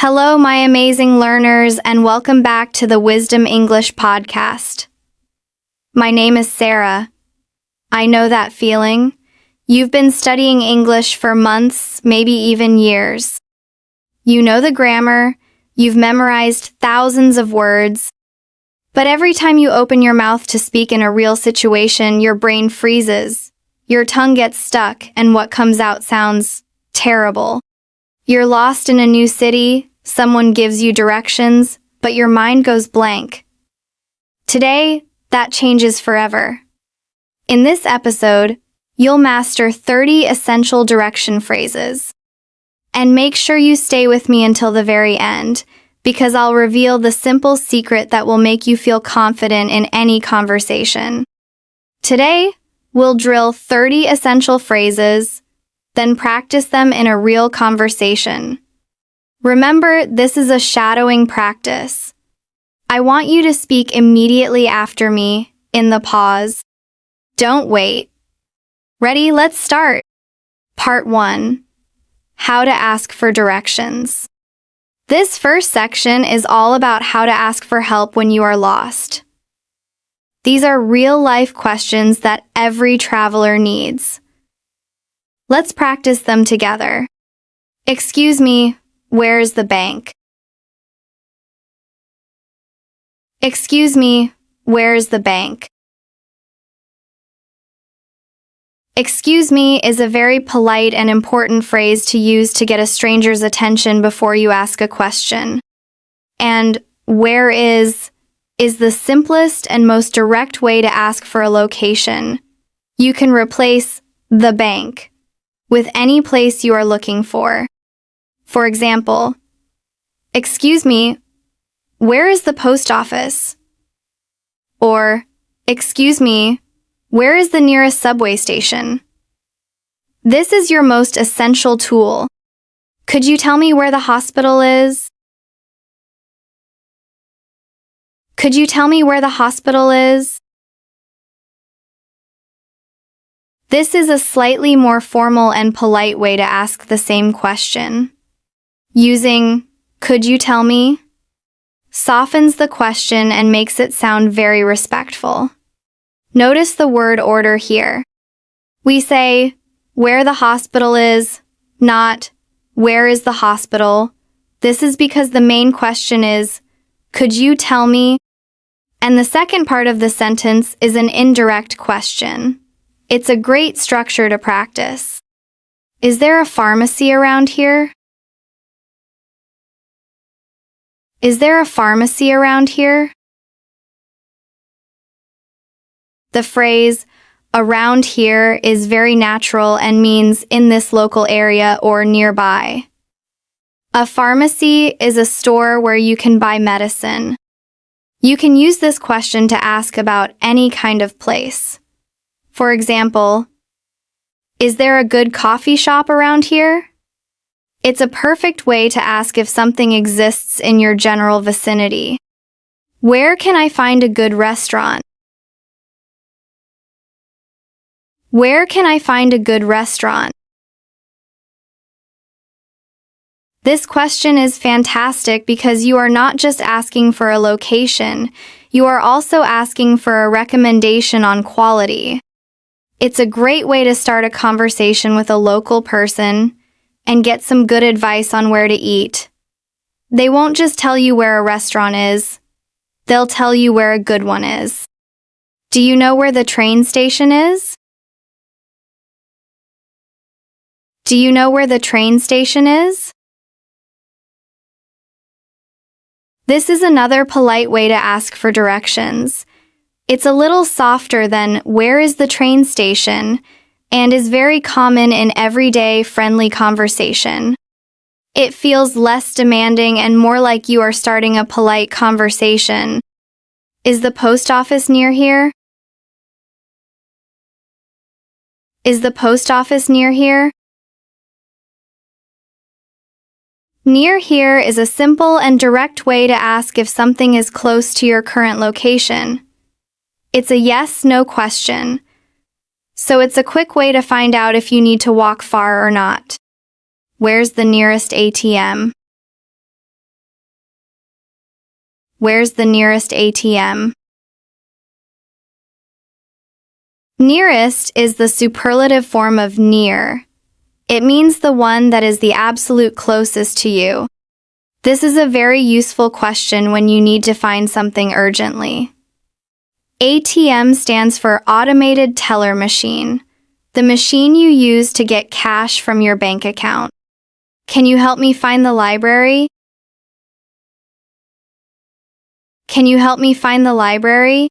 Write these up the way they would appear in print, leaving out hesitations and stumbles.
Hello, my amazing learners, and welcome back to the Wisdom English podcast. My name is Sarah. I know that feeling. You've been studying English for months, maybe even years. You know the grammar, you've memorized thousands of words, but every time you open your mouth to speak in a real situation, your brain freezes, your tongue gets stuck, and what comes out sounds terrible. You're lost in a new city, someone gives you directions, but your mind goes blank. Today, that changes forever. In this episode, you'll master 30 essential direction phrases. And make sure you stay with me until the very end, because I'll reveal the simple secret that will make you feel confident in any conversation. Today, we'll drill 30 essential phrases, then practice them in a real conversation. Remember, this is a shadowing practice. I want you to speak immediately after me, in the pause. Don't wait. Ready? Let's start. Part 1. How to ask for directions. This first section is all about how to ask for help when you are lost. These are real-life questions that every traveler needs. Let's practice them together. Excuse me, where's the bank? Excuse me, where's the bank? Excuse me is a very polite and important phrase to use to get a stranger's attention before you ask a question. And where is the simplest and most direct way to ask for a location. You can replace the bank with any place you are looking for. For example, excuse me, where is the post office? Or, excuse me, where is the nearest subway station? This is your most essential tool. Could you tell me where the hospital is? Could you tell me where the hospital is? This is a slightly more formal and polite way to ask the same question. Using, could you tell me, softens the question and makes it sound very respectful. Notice the word order here. We say, where the hospital is, not, where is the hospital. This is because the main question is, could you tell me? And the second part of the sentence is an indirect question. It's a great structure to practice. Is there a pharmacy around here? Is there a pharmacy around here? The phrase, around here, is very natural and means in this local area or nearby. A pharmacy is a store where you can buy medicine. You can use this question to ask about any kind of place. For example, is there a good coffee shop around here? It's a perfect way to ask if something exists in your general vicinity. Where can I find a good restaurant? Where can I find a good restaurant? This question is fantastic because you are not just asking for a location, you are also asking for a recommendation on quality. It's a great way to start a conversation with a local person and get some good advice on where to eat. They won't just tell you where a restaurant is, they'll tell you where a good one is. Do you know where the train station is? Do you know where the train station is? This is another polite way to ask for directions. It's a little softer than where is the train station and is very common in everyday friendly conversation. It feels less demanding and more like you are starting a polite conversation. Is the post office near here? Is the post office near here? Near here is a simple and direct way to ask if something is close to your current location. It's a yes/no question, so it's a quick way to find out if you need to walk far or not. Where's the nearest ATM? Where's the nearest ATM? Nearest is the superlative form of near. It means the one that is the absolute closest to you. This is a very useful question when you need to find something urgently. ATM stands for Automated Teller Machine, the machine you use to get cash from your bank account. Can you help me find the library? Can you help me find the library?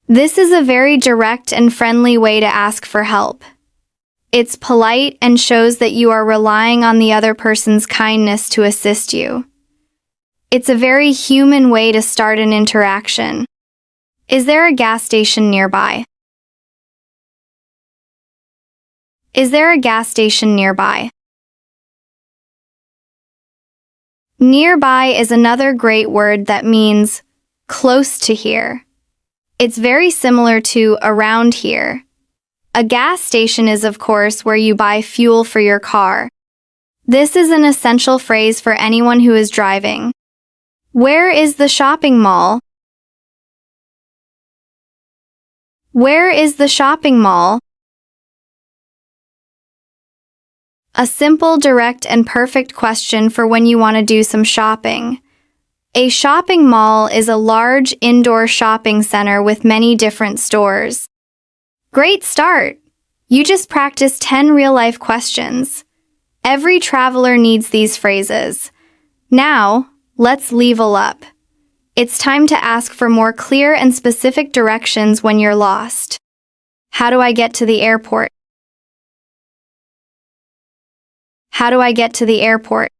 This is a very direct and friendly way to ask for help. It's polite and shows that you are relying on the other person's kindness to assist you. It's a very human way to start an interaction. Is there a gas station nearby? Is there a gas station nearby? Nearby is another great word that means close to here. It's very similar to around here. A gas station is, of course, where you buy fuel for your car. This is an essential phrase for anyone who is driving. Where is the shopping mall? Where is the shopping mall? A simple, direct, and perfect question for when you want to do some shopping. A shopping mall is a large indoor shopping center with many different stores. Great start! You just practiced 10 real-life questions. Every traveler needs these phrases. Now, let's level up. It's time to ask for more clear and specific directions when you're lost. How do I get to the airport? How do I get to the airport?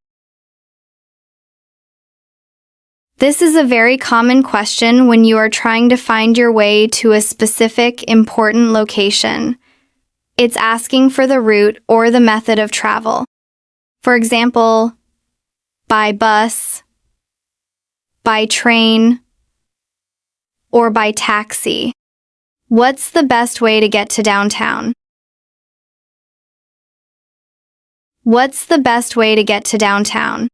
This is a very common question when you are trying to find your way to a specific, important location. It's asking for the route or the method of travel. For example, by bus, by train, or by taxi. What's the best way to get to downtown? What's the best way to get to downtown?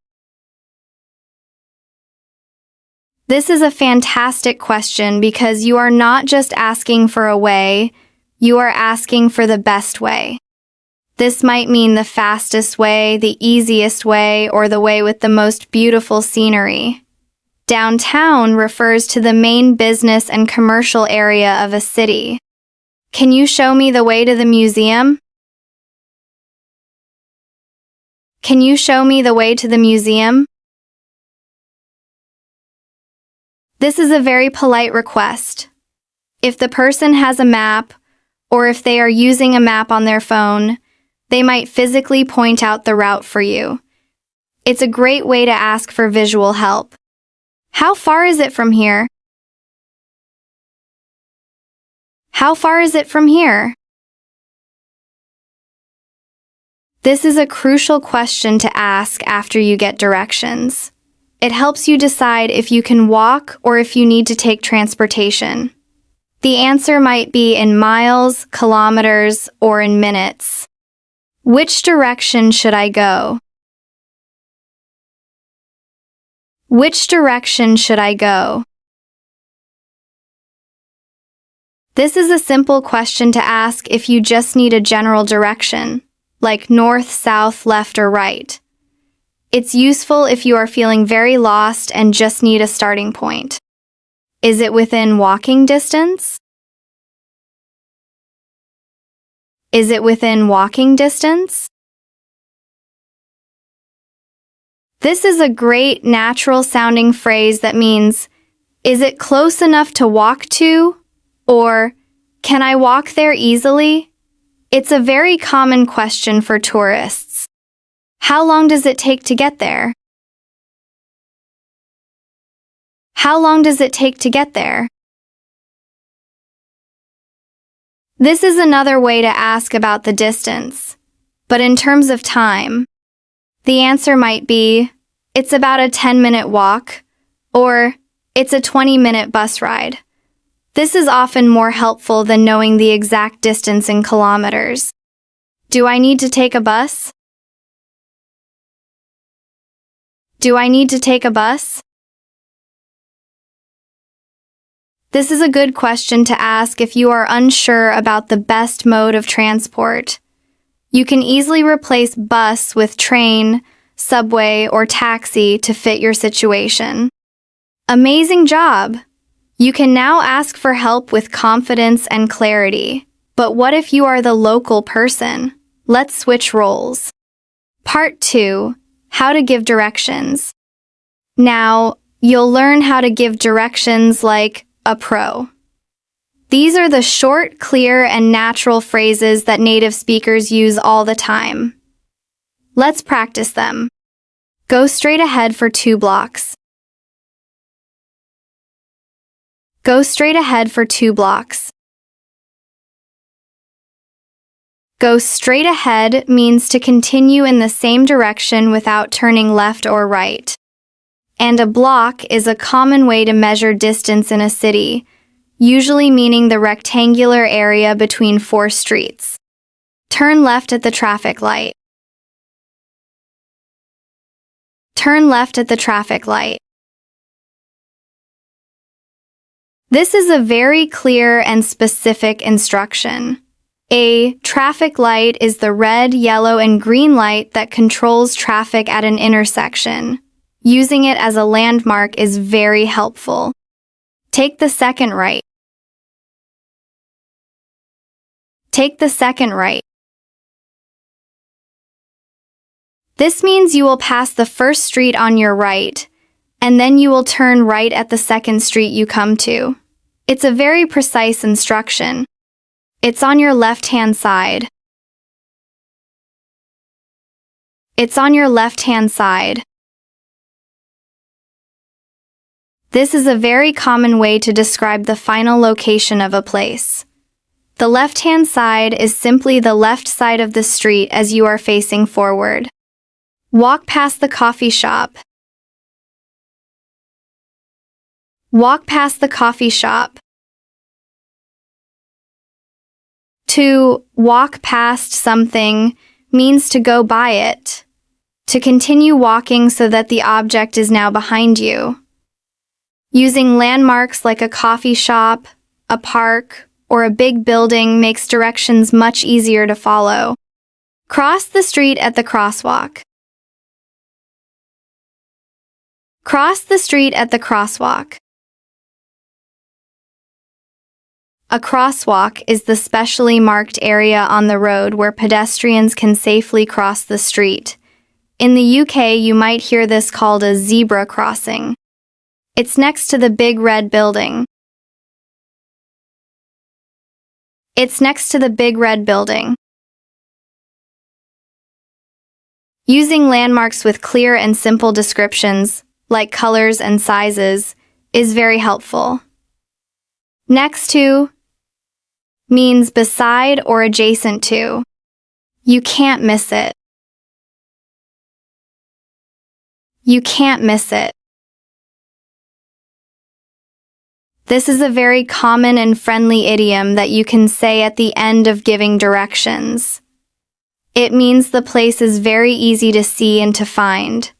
This is a fantastic question because you are not just asking for a way, you are asking for the best way. This might mean the fastest way, the easiest way, or the way with the most beautiful scenery. Downtown refers to the main business and commercial area of a city. Can you show me the way to the museum? Can you show me the way to the museum? This is a very polite request. If the person has a map, or if they are using a map on their phone, they might physically point out the route for you. It's a great way to ask for visual help. How far is it from here? How far is it from here? This is a crucial question to ask after you get directions. It helps you decide if you can walk or if you need to take transportation. The answer might be in miles, kilometers, or in minutes. Which direction should I go? Which direction should I go? This is a simple question to ask if you just need a general direction, like north, south, left, or right. It's useful if you are feeling very lost and just need a starting point. Is it within walking distance? Is it within walking distance? This is a great natural-sounding phrase that means, is it close enough to walk to? Or, can I walk there easily? It's a very common question for tourists. How long does it take to get there? How long does it take to get there? This is another way to ask about the distance, but in terms of time, the answer might be, it's about a 10-minute walk, or it's a 20-minute bus ride. This is often more helpful than knowing the exact distance in kilometers. Do I need to take a bus? Do I need to take a bus? This is a good question to ask if you are unsure about the best mode of transport. You can easily replace bus with train, subway, or taxi to fit your situation. Amazing job! You can now ask for help with confidence and clarity. But what if you are the local person? Let's switch roles. Part 2. How to give directions. Now, you'll learn how to give directions like a pro. These are the short, clear, and natural phrases that native speakers use all the time. Let's practice them. Go straight ahead for 2 blocks. Go straight ahead for 2 blocks. Go straight ahead means to continue in the same direction without turning left or right. And a block is a common way to measure distance in a city, usually meaning the rectangular area between 4 streets. Turn left at the traffic light. Turn left at the traffic light. This is a very clear and specific instruction. A traffic light is the red, yellow, and green light that controls traffic at an intersection. Using it as a landmark is very helpful. Take the second right. Take the second right. This means you will pass the first street on your right, and then you will turn right at the second street you come to. It's a very precise instruction. It's on your left-hand side. It's on your left-hand side. This is a very common way to describe the final location of a place. The left-hand side is simply the left side of the street as you are facing forward. Walk past the coffee shop. Walk past the coffee shop. To walk past something means to go by it, to continue walking so that the object is now behind you. Using landmarks like a coffee shop, a park, or a big building makes directions much easier to follow. Cross the street at the crosswalk. Cross the street at the crosswalk. A crosswalk is the specially marked area on the road where pedestrians can safely cross the street. In the UK, you might hear this called a zebra crossing. It's next to the big red building. It's next to the big red building. Using landmarks with clear and simple descriptions, like colors and sizes, is very helpful. Next to means beside or adjacent to. You can't miss it. You can't miss it. This is a very common and friendly idiom that you can say at the end of giving directions. It means the place is very easy to see and to find.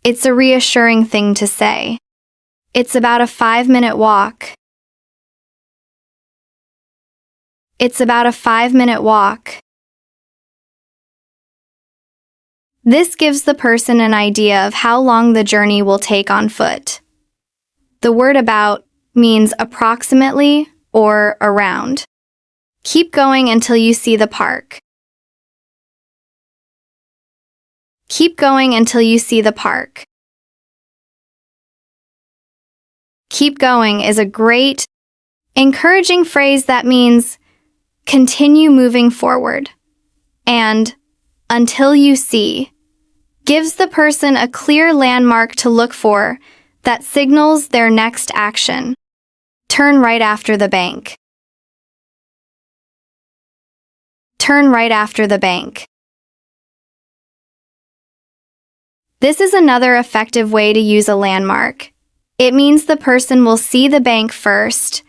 It's a reassuring thing to say. It's about a 5-minute walk. It's about a 5-minute walk. This gives the person an idea of how long the journey will take on foot. The word about means approximately or around. Keep going until you see the park. Keep going until you see the park. Keep going is a great, encouraging phrase that means continue moving forward. And until you see gives the person a clear landmark to look for that signals their next action. Turn right after the bank. Turn right after the bank. This is another effective way to use a landmark. It means the person will see the bank first,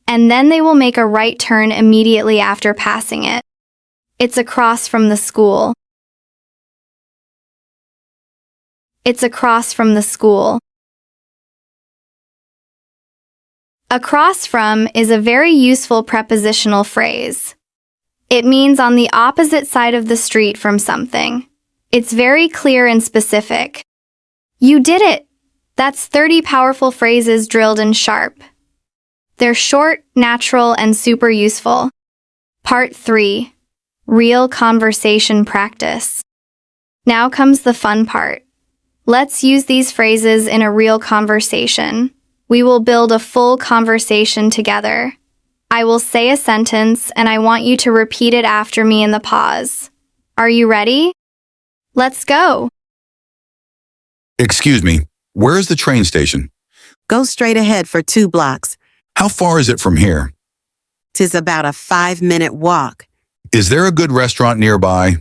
and then they will make a right turn immediately after passing it. It's across from the school. It's across from the school. Across from is a very useful prepositional phrase. It means on the opposite side of the street from something. It's very clear and specific. You did it! That's 30 powerful phrases drilled in sharp. They're short, natural, and super useful. Part 3. Real conversation practice. Now comes the fun part. Let's use these phrases in a real conversation. We will build a full conversation together. I will say a sentence, and I want you to repeat it after me in the pause. Are you ready? Let's go. Excuse me, where is the train station? Go straight ahead for 2 blocks. How far is it from here? 'Tis about a 5-minute walk. Is there a good restaurant nearby?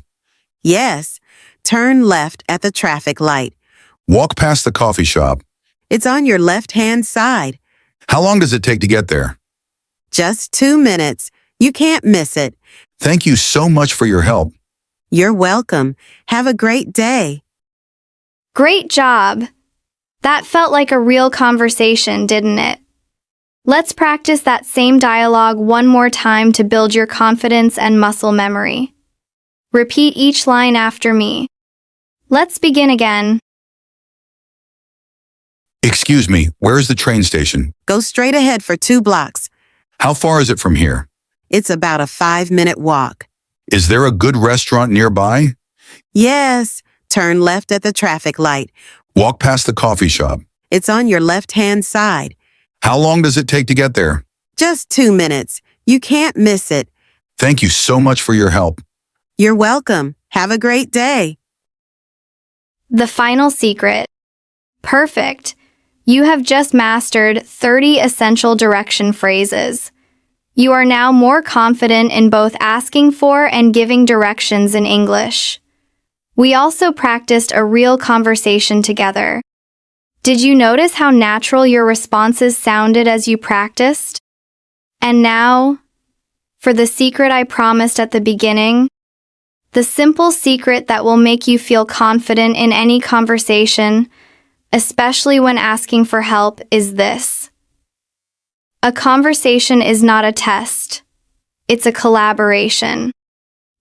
Yes, turn left at the traffic light. Walk past the coffee shop. It's on your left-hand side. How long does it take to get there? Just 2 minutes. You can't miss it. Thank you so much for your help. You're welcome. Have a great day. Great job! That felt like a real conversation, didn't it? Let's practice that same dialogue one more time to build your confidence and muscle memory. Repeat each line after me. Let's begin again. Excuse me, where is the train station? Go straight ahead for 2 blocks. How far is it from here? It's about a 5-minute walk. Is there a good restaurant nearby? Yes, turn left at the traffic light. Walk past the coffee shop. It's on your left-hand side. How long does it take to get there? Just 2 minutes. You can't miss it. Thank you so much for your help. You're welcome. Have a great day. The final secret. Perfect. You have just mastered 30 essential direction phrases. You are now more confident in both asking for and giving directions in English. We also practiced a real conversation together. Did you notice how natural your responses sounded as you practiced? And now, for the secret I promised at the beginning, the simple secret that will make you feel confident in any conversation, especially when asking for help, is this. A conversation is not a test. It's a collaboration.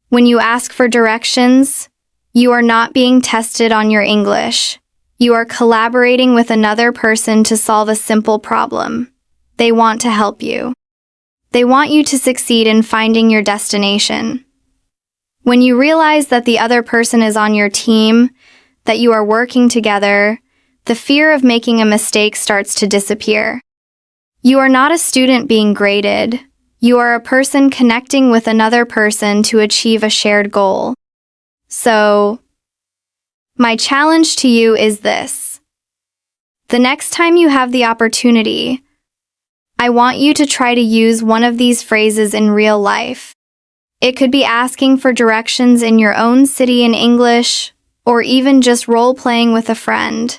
When you ask for directions, you are not being tested on your English. You are collaborating with another person to solve a simple problem. They want to help you. They want you to succeed in finding your destination. When you realize that the other person is on your team, that you are working together, the fear of making a mistake starts to disappear. You are not a student being graded. You are a person connecting with another person to achieve a shared goal. So, my challenge to you is this. The next time you have the opportunity, I want you to try to use one of these phrases in real life. It could be asking for directions in your own city in English, or even just role-playing with a friend.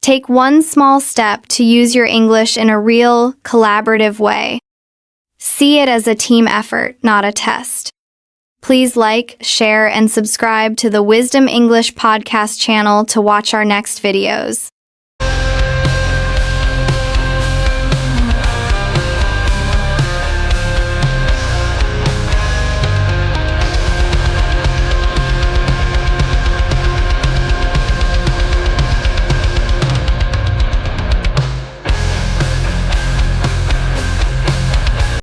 Take one small step to use your English in a real, collaborative way. See it as a team effort, not a test. Please like, share, and subscribe to the Wisdom English podcast channel to watch our next videos.